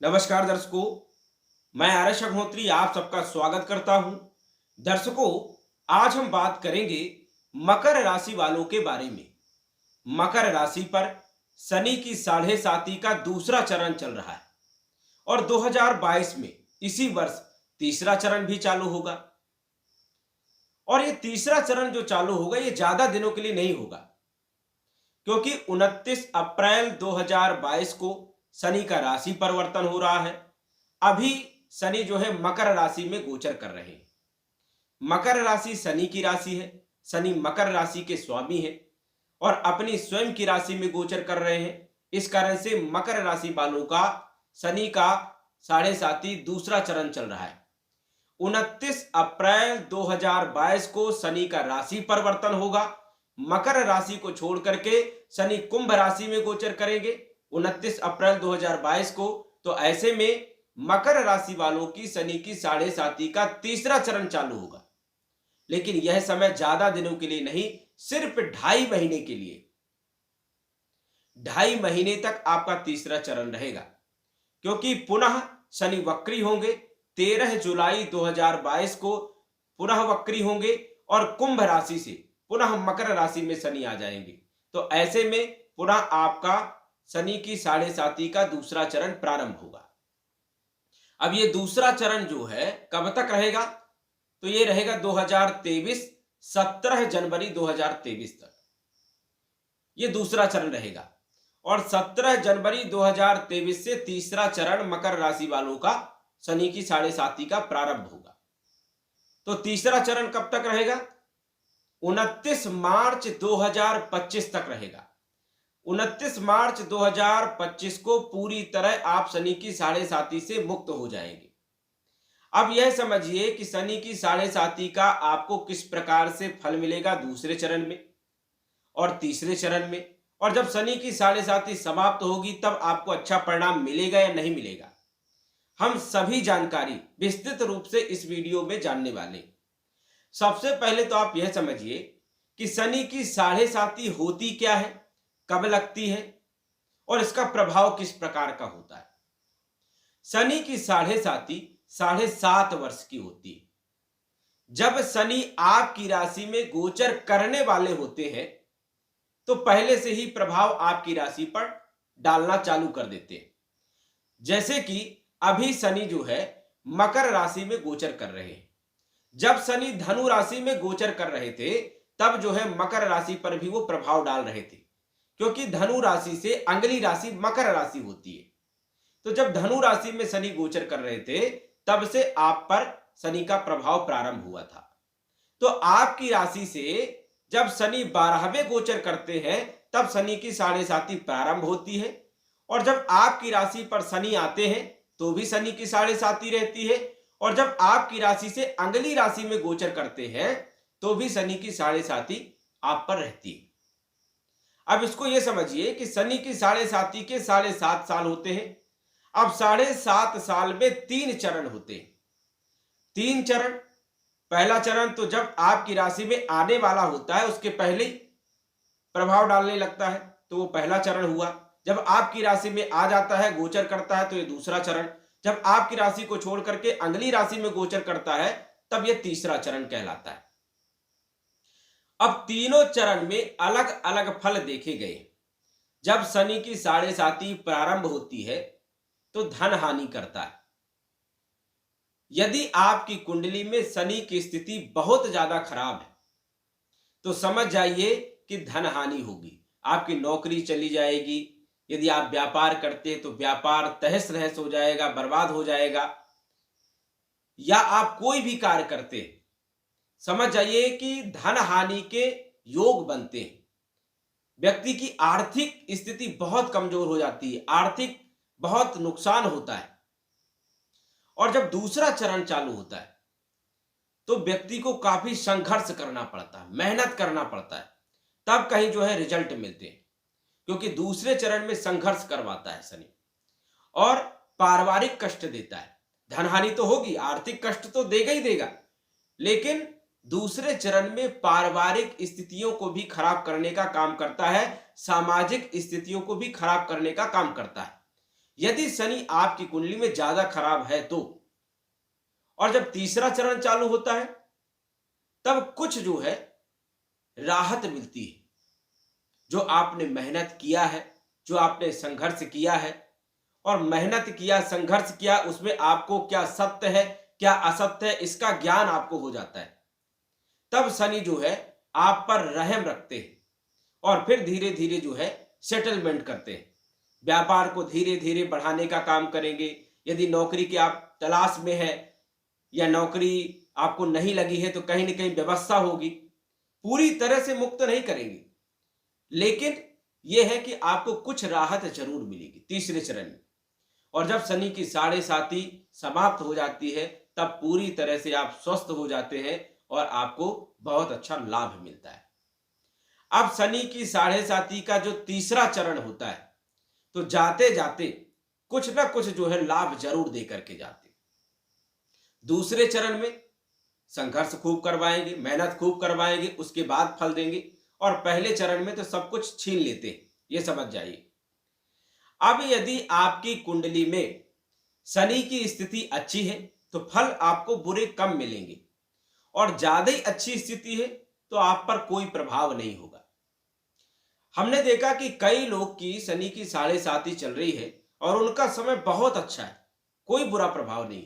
नमस्कार दर्शकों, मैं आरएस अग्निहोत्री आप सबका स्वागत करता हूं। दर्शकों, आज हम बात करेंगे मकर राशि वालों के बारे में। मकर राशि पर शनि की साढ़े साती का दूसरा चरण चल रहा है और 2022 में इसी वर्ष तीसरा चरण भी चालू होगा। और ये तीसरा चरण जो चालू होगा ये ज्यादा दिनों के लिए नहीं होगा, क्योंकि 29 अप्रैल 2022 को शनि का राशि परिवर्तन हो रहा है। अभी शनि जो है मकर राशि में गोचर कर रहे हैं। मकर राशि शनि की राशि है, शनि मकर राशि के स्वामी है और अपनी स्वयं की राशि में गोचर कर रहे हैं। इस कारण से मकर राशि वालों का शनि का साढ़े साती दूसरा चरण चल रहा है। 29 अप्रैल 2022 को शनि का राशि परिवर्तन होगा। मकर राशि को छोड़ करके शनि कुंभ राशि में गोचर करेंगे 29 अप्रैल 2022 को। तो ऐसे में मकर राशि वालों की शनि की साढ़े साती का तीसरा चरण चालू होगा, लेकिन यह समय ज्यादा दिनों के लिए नहीं, सिर्फ 2.5 महीने के लिए। 2.5 महीने तक आपका तीसरा चरण रहेगा, क्योंकि पुनः शनि वक्री होंगे। 13 जुलाई 2022 को पुनः वक्री होंगे और कुंभ राशि से पुनः मकर राशि में शनि आ जाएंगे। तो ऐसे में पुनः आपका शनि की साढ़े साती का दूसरा चरण प्रारंभ होगा। अब ये दूसरा चरण जो है कब तक रहेगा? तो ये रहेगा 2023 17 जनवरी 2023 तक ये दूसरा चरण रहेगा और 17 जनवरी 2023 से तीसरा चरण मकर राशि वालों का शनि की साढ़े साती का प्रारंभ होगा। तो तीसरा चरण कब तक रहेगा? 29 मार्च 2025 तक रहेगा। 29 मार्च 2025 को पूरी तरह आप शनि की साढ़े साती से मुक्त हो जाएंगे। अब यह समझिए कि शनि की साढ़े साती का आपको किस प्रकार से फल मिलेगा दूसरे चरण में और तीसरे चरण में, और जब शनि की साढ़े साती समाप्त होगी तब आपको अच्छा परिणाम मिलेगा या नहीं मिलेगा, हम सभी जानकारी विस्तृत रूप से इस वीडियो में जानने वाले। सबसे पहले तो आप यह समझिए कि शनि की साढ़े साती होती क्या है, कब लगती है और इसका प्रभाव किस प्रकार का होता है। शनि की साढ़े साती 7.5 वर्ष की होती है। जब शनि आपकी राशि में गोचर करने वाले होते हैं तो पहले से ही प्रभाव आपकी राशि पर डालना चालू कर देते हैं। जैसे कि अभी शनि जो है मकर राशि में गोचर कर रहे हैं। जब शनि धनु राशि में गोचर कर रहे थे तब जो है मकर राशि पर भी वो प्रभाव डाल रहे थे, क्योंकि धनु राशि से अगली राशि मकर राशि होती है। तो जब धनु राशि में शनि गोचर कर रहे थे तब से आप पर शनि का प्रभाव प्रारंभ हुआ था। तो आपकी राशि से जब शनि 12वें गोचर करते हैं तब शनि की साढ़े साती प्रारंभ होती है, और जब आपकी राशि पर शनि आते हैं तो भी शनि की साढ़े साती रहती है, और जब आपकी राशि से अगली राशि में गोचर करते हैं तो भी शनि की साढ़े साती आप पर रहती है। अब इसको यह समझिए कि शनि की साढ़े साती के 7.5 साल होते हैं। अब 7.5 साल में 3 चरण होते हैं। 3 चरण। पहला चरण तो जब आपकी राशि में आने वाला होता है उसके पहले ही प्रभाव डालने लगता है, तो वो पहला चरण हुआ। जब आपकी राशि में आ जाता है, गोचर करता है, तो ये दूसरा चरण। जब आपकी राशि को छोड़ करके अगली राशि में गोचर करता है तब यह तीसरा चरण कहलाता है। अब तीनों चरण में अलग अलग फल देखे गए। जब शनि की साढ़े साती प्रारंभ होती है तो धन हानि करता है। यदि आपकी कुंडली में शनि की स्थिति बहुत ज्यादा खराब है तो समझ जाइए कि धन हानि होगी। आपकी नौकरी चली जाएगी। यदि आप व्यापार करते हैं तो व्यापार तहस नहस हो जाएगा, बर्बाद हो जाएगा। या आप कोई भी कार्य करते हैं, समझ जाइए कि धन हानि के योग बनते हैं। व्यक्ति की आर्थिक स्थिति बहुत कमजोर हो जाती है, आर्थिक बहुत नुकसान होता है। और जब दूसरा चरण चालू होता है तो व्यक्ति को काफी संघर्ष करना पड़ता है, मेहनत करना पड़ता है, तब कहीं जो है रिजल्ट मिलते हैं। क्योंकि दूसरे चरण में संघर्ष करवाता है शनि और पारिवारिक कष्ट देता है। धनहानि तो होगी, आर्थिक कष्ट तो देगा ही देगा, लेकिन दूसरे चरण में पारिवारिक स्थितियों को भी खराब करने का काम करता है, सामाजिक स्थितियों को भी खराब करने का काम करता है। यदि शनि आपकी कुंडली में ज्यादा खराब है तो, और जब तीसरा चरण चालू होता है तब कुछ जो है राहत मिलती है। जो आपने मेहनत किया है, जो आपने संघर्ष किया है, और मेहनत किया, संघर्ष किया, उसमें आपको क्या सत्य है क्या असत्य है इसका ज्ञान आपको हो जाता है। तब शनि जो है आप पर रहम रखते हैं और फिर धीरे धीरे जो है सेटलमेंट करते हैं। व्यापार को धीरे धीरे बढ़ाने का काम करेंगे। यदि नौकरी की आप तलाश में है या नौकरी आपको नहीं लगी है तो कहीं ना कहीं व्यवस्था होगी। पूरी तरह से मुक्त नहीं करेंगे, लेकिन यह है कि आपको कुछ राहत जरूर मिलेगी तीसरे चरण में। और जब शनि की साढ़े साती समाप्त हो जाती है तब पूरी तरह से आप स्वस्थ हो जाते हैं और आपको बहुत अच्छा लाभ मिलता है। अब शनि की साढ़े साती का जो तीसरा चरण होता है तो जाते जाते कुछ ना कुछ जो है लाभ जरूर दे करके जाते। दूसरे चरण में संघर्ष खूब करवाएंगे, मेहनत खूब करवाएंगे, उसके बाद फल देंगे। और पहले चरण में तो सब कुछ छीन लेते हैं, ये समझ जाइए। अब यदि आपकी कुंडली में शनि की स्थिति अच्छी है तो फल आपको बुरे कम मिलेंगे, और ज्यादा ही अच्छी स्थिति है तो आप पर कोई प्रभाव नहीं होगा। हमने देखा कि कई लोग की शनि की साढ़े साती चल रही है और उनका समय बहुत अच्छा है, कोई बुरा प्रभाव नहीं।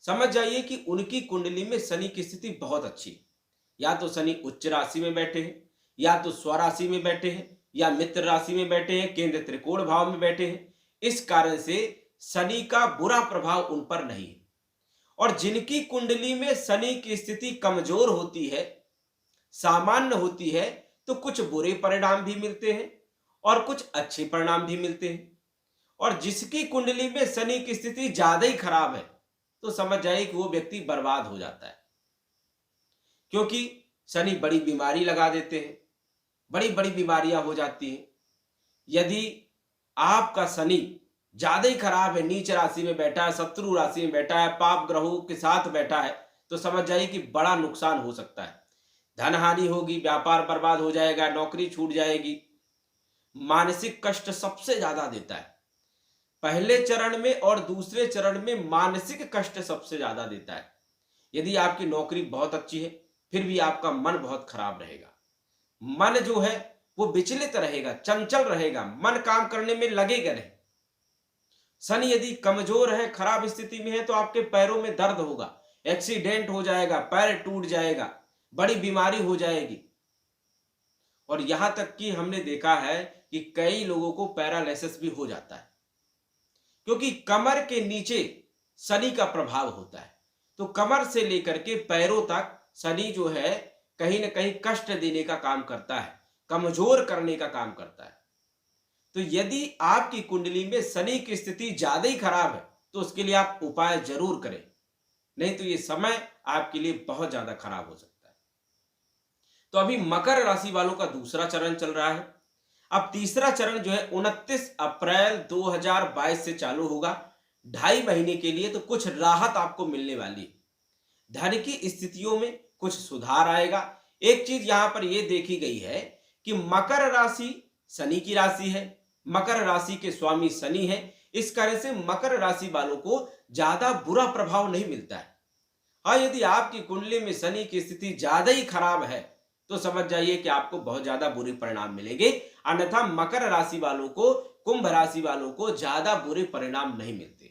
समझ जाइए कि उनकी कुंडली में शनि की स्थिति बहुत अच्छी है। या तो शनि उच्च राशि में बैठे हैं, या तो स्वराशि में बैठे हैं, या मित्र राशि में बैठे हैं, केंद्र त्रिकोण भाव में बैठे हैं। इस कारण से शनि का बुरा प्रभाव उन पर नहीं है। और जिनकी कुंडली में शनि की स्थिति कमजोर होती है, सामान्य होती है, तो कुछ बुरे परिणाम भी मिलते हैं और कुछ अच्छे परिणाम भी मिलते हैं। और जिसकी कुंडली में शनि की स्थिति ज्यादा ही खराब है तो समझ जाइए कि वो व्यक्ति बर्बाद हो जाता है, क्योंकि शनि बड़ी बीमारी लगा देते हैं, बड़ी बड़ी बीमारियां हो जाती हैं। यदि आपका शनि ज्यादा ही खराब है, नीच राशि में बैठा है, शत्रु राशि में बैठा है, पाप ग्रहों के साथ बैठा है, तो समझ जाइए कि बड़ा नुकसान हो सकता है। धन हानि होगी, व्यापार बर्बाद हो जाएगा, नौकरी छूट जाएगी। मानसिक कष्ट सबसे ज्यादा देता है। पहले चरण में और दूसरे चरण में मानसिक कष्ट सबसे ज्यादा देता है। यदि आपकी नौकरी बहुत अच्छी है फिर भी आपका मन बहुत खराब रहेगा। मन जो है वो विचलित रहेगा, चंचल रहेगा, मन काम करने में लगेगा नहीं। शनि यदि कमजोर है, खराब स्थिति में है, तो आपके पैरों में दर्द होगा, एक्सीडेंट हो जाएगा, पैर टूट जाएगा, बड़ी बीमारी हो जाएगी। और यहां तक कि हमने देखा है कि कई लोगों को पैरालिसिस भी हो जाता है, क्योंकि कमर के नीचे शनि का प्रभाव होता है। तो कमर से लेकर के पैरों तक शनि जो है कहीं ना कहीं कष्ट देने का काम करता है, कमजोर करने का काम करता है। तो यदि आपकी कुंडली में शनि की स्थिति ज्यादा ही खराब है तो उसके लिए आप उपाय जरूर करें, नहीं तो ये समय आपके लिए बहुत ज्यादा खराब हो सकता है। तो अभी मकर राशि वालों का दूसरा चरण चल रहा है। अब तीसरा चरण जो है 29 अप्रैल 2022 से चालू होगा, 2.5 महीने के लिए। तो कुछ राहत आपको मिलने वाली है। धन की स्थितियों में कुछ सुधार आएगा। एक चीज यहां पर यह देखी गई है कि मकर राशि शनि की राशि है, मकर राशि के स्वामी शनि है। इस कारण से मकर राशि वालों को ज्यादा बुरा प्रभाव नहीं मिलता है। हाँ, यदि आपकी कुंडली में शनि की स्थिति ज्यादा ही खराब है तो समझ जाइए कि आपको बहुत ज्यादा बुरे परिणाम मिलेंगे। अन्यथा मकर राशि वालों को, कुंभ राशि वालों को ज्यादा बुरे परिणाम नहीं मिलते,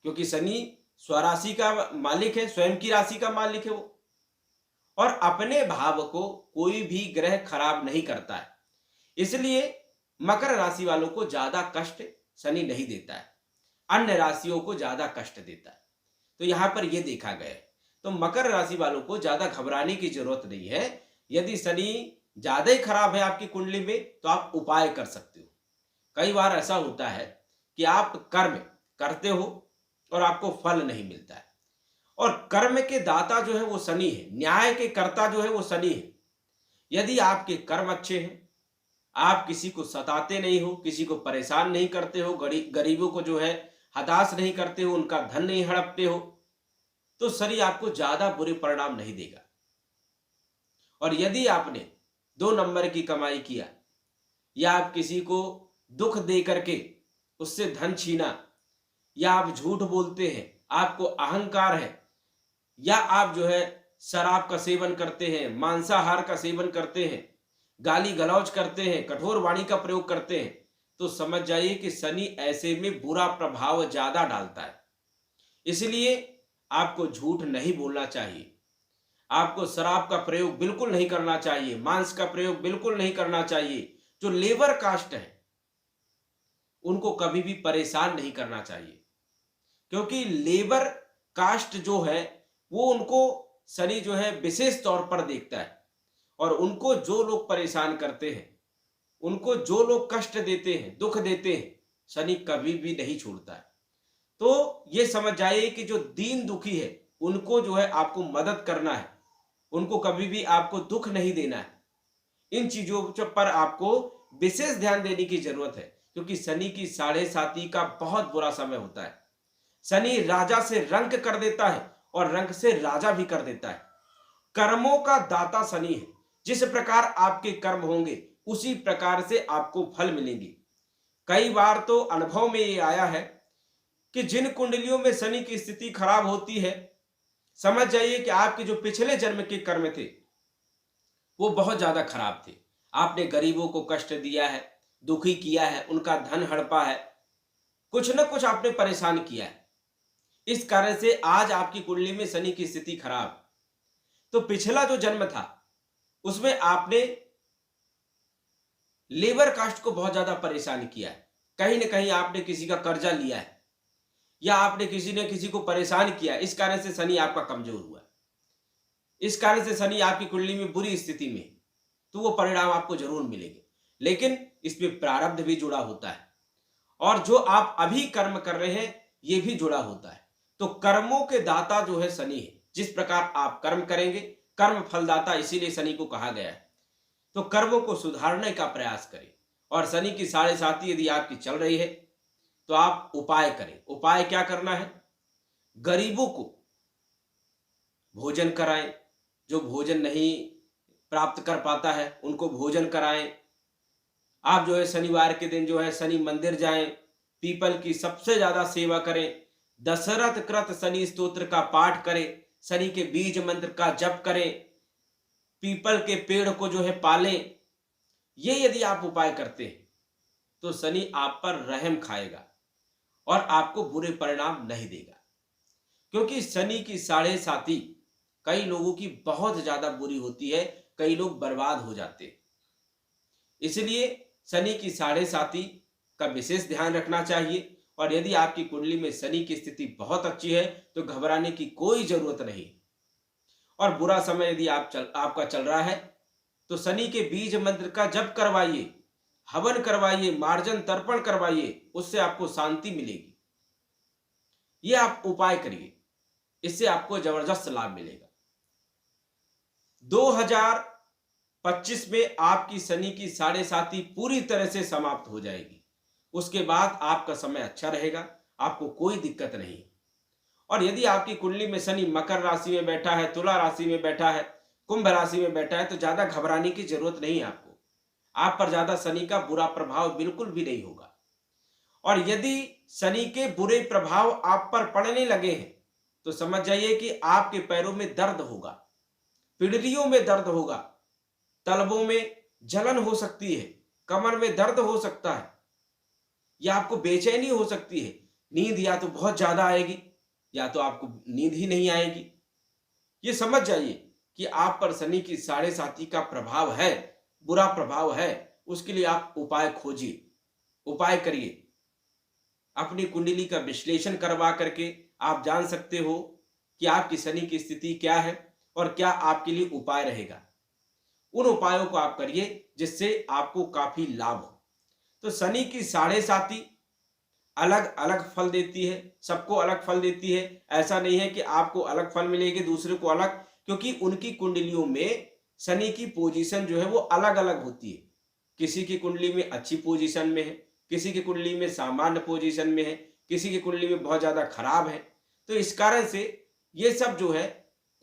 क्योंकि शनि स्वराशि का मालिक है, स्वयं की राशि का मालिक है वो, और अपने भाव को कोई भी ग्रह खराब नहीं करता है। इसलिए मकर राशि वालों को ज्यादा कष्ट शनि नहीं देता है, अन्य राशियों को ज्यादा कष्ट देता है। तो यहां पर यह देखा गया है। तो मकर राशि वालों को ज्यादा घबराने की जरूरत नहीं है। यदि शनि ज्यादा ही खराब है आपकी कुंडली में तो आप उपाय कर सकते हो। कई बार ऐसा होता है कि आप कर्म करते हो और आपको फल नहीं मिलता है, और कर्म के दाता जो है वो शनि है, न्याय के कर्ता जो है वो शनि है। यदि आपके कर्म अच्छे हैं, आप किसी को सताते नहीं हो, किसी को परेशान नहीं करते हो, गरीबों को जो है हताश नहीं करते हो, उनका धन नहीं हड़पते हो, तो शनि आपको ज्यादा बुरे परिणाम नहीं देगा। और यदि आपने 2 नंबर की कमाई किया या आप किसी को दुख दे करके उससे धन छीना, या आप झूठ बोलते हैं, आपको अहंकार है, या आप जो है शराब का सेवन करते हैं, मांसाहार का सेवन करते हैं, गाली गलौज करते हैं, कठोर वाणी का प्रयोग करते हैं, तो समझ जाइए कि शनि ऐसे में बुरा प्रभाव ज्यादा डालता है। इसलिए आपको झूठ नहीं बोलना चाहिए, आपको शराब का प्रयोग बिल्कुल नहीं करना चाहिए, मांस का प्रयोग बिल्कुल नहीं करना चाहिए। जो लेबर कास्ट है उनको कभी भी परेशान नहीं करना चाहिए, क्योंकि लेबर कास्ट जो है वो उनको शनि जो है विशेष तौर पर देखता है, और उनको जो लोग परेशान करते हैं, उनको जो लोग कष्ट देते हैं, दुख देते हैं, शनि कभी भी नहीं छोड़ता है। तो ये समझ जाइए कि जो दीन दुखी है उनको जो है आपको मदद करना है, उनको कभी भी आपको दुख नहीं देना है। इन चीजों पर आपको विशेष ध्यान देने की जरूरत है, क्योंकि शनि की 7.5 का बहुत बुरा समय होता है। शनि राजा से रंक कर देता है और रंक से राजा भी कर देता है। कर्मों का दाता शनि है, जिस प्रकार आपके कर्म होंगे उसी प्रकार से आपको फल मिलेंगे। कई बार तो अनुभव में ये आया है कि जिन कुंडलियों में शनि की स्थिति खराब होती है, समझ जाइए कि आपके जो पिछले जन्म के कर्म थे वो बहुत ज्यादा खराब थे। आपने गरीबों को कष्ट दिया है, दुखी किया है, उनका धन हड़पा है, कुछ न कुछ आपने परेशान किया है। इस कारण से आज आपकी कुंडली में शनि की स्थिति खराब। तो पिछला जो जन्म था उसमें आपने लेबर कास्ट को बहुत ज्यादा परेशान किया है, कहीं ना कहीं आपने किसी का कर्जा लिया है, या आपने किसी ने किसी को परेशान किया। इस कारण से शनि आपका कमजोर हुआ है, इस कारण से शनि आपकी कुंडली में बुरी स्थिति में, तो वो परिणाम आपको जरूर मिलेंगे। लेकिन इसमें प्रारब्ध भी जुड़ा होता है, और जो आप अभी कर्म कर रहे हैं ये भी जुड़ा होता है। तो कर्मों के दाता जो है शनि है। जिस प्रकार आप कर्म करेंगे, कर्म फलदाता इसीलिए शनि को कहा गया है। तो कर्मों को सुधारने का प्रयास करें, और शनि की 7.5 यदि आपकी चल रही है तो आप उपाय करें। उपाय क्या करना है? गरीबों को भोजन कराएं, जो भोजन नहीं प्राप्त कर पाता है उनको भोजन कराएं। आप जो है शनिवार के दिन जो है शनि मंदिर जाएं, पीपल की सबसे ज्यादा सेवा करें, दशरथ कृत शनि स्तोत्र का पाठ करें, शनि के बीज मंत्र का जप करें, पीपल के पेड़ को जो है पालें। ये यदि आप उपाय करते हैं तो शनि आप पर रहम खाएगा और आपको बुरे परिणाम नहीं देगा। क्योंकि शनि की 7.5 कई लोगों की बहुत ज्यादा बुरी होती है, कई लोग बर्बाद हो जाते हैं। इसलिए शनि की 7.5 का विशेष ध्यान रखना चाहिए। और यदि आपकी कुंडली में शनि की स्थिति बहुत अच्छी है तो घबराने की कोई जरूरत नहीं। और बुरा समय यदि आपका चल रहा है तो शनि के बीज मंत्र का जप करवाइए, हवन करवाइए, मार्जन तर्पण करवाइए, उससे आपको शांति मिलेगी। ये आप उपाय करिए, इससे आपको जबरदस्त लाभ मिलेगा। 2025 में आपकी शनि की 7.5 पूरी तरह से समाप्त हो जाएगी। उसके बाद आपका समय अच्छा रहेगा, आपको कोई दिक्कत नहीं। और यदि आपकी कुंडली में शनि मकर राशि में बैठा है, तुला राशि में बैठा है, कुंभ राशि में बैठा है, तो ज्यादा घबराने की जरूरत नहीं है आपको। आप पर ज्यादा शनि का बुरा प्रभाव बिल्कुल भी नहीं होगा। और यदि शनि के बुरे प्रभाव आप पर पड़ने लगे हैं तो समझ जाइए कि आपके पैरों में दर्द होगा, पिड़लियों में दर्द होगा, तलवों में जलन हो सकती है, कमर में दर्द हो सकता है, या आपको बेचैनी हो सकती है। नींद या तो बहुत ज्यादा आएगी या तो आपको नींद ही नहीं आएगी। ये समझ जाइए कि आप पर शनि की 7.5 का प्रभाव है, बुरा प्रभाव है। उसके लिए आप उपाय खोजिए, उपाय करिए। अपनी कुंडली का विश्लेषण करवा करके आप जान सकते हो कि आपकी शनि की स्थिति क्या है और क्या आपके लिए उपाय रहेगा। उन उपायों को आप करिए जिससे आपको काफी लाभ हो। तो शनि की 7.5 अलग अलग फल देती है, सबको अलग फल देती है। ऐसा नहीं है कि आपको अलग फल मिलेगी, दूसरे को अलग, क्योंकि उनकी कुंडलियों में शनि की पोजीशन जो है वो अलग अलग होती है। किसी की कुंडली में अच्छी पोजीशन में है, किसी की कुंडली में सामान्य पोजीशन में है, किसी की कुंडली में बहुत ज्यादा खराब है। तो इस कारण से ये सब जो है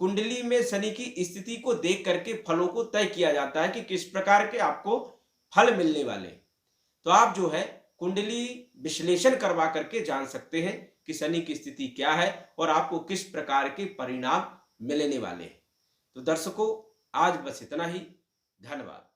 कुंडली में शनि की स्थिति को देख करके फलों को तय किया जाता है कि किस प्रकार के आपको फल मिलने वाले हैं। तो आप जो है कुंडली विश्लेषण करवा करके जान सकते हैं कि शनि की स्थिति क्या है और आपको किस प्रकार के परिणाम मिलने वाले हैं। तो दर्शकों, आज बस इतना ही। धन्यवाद।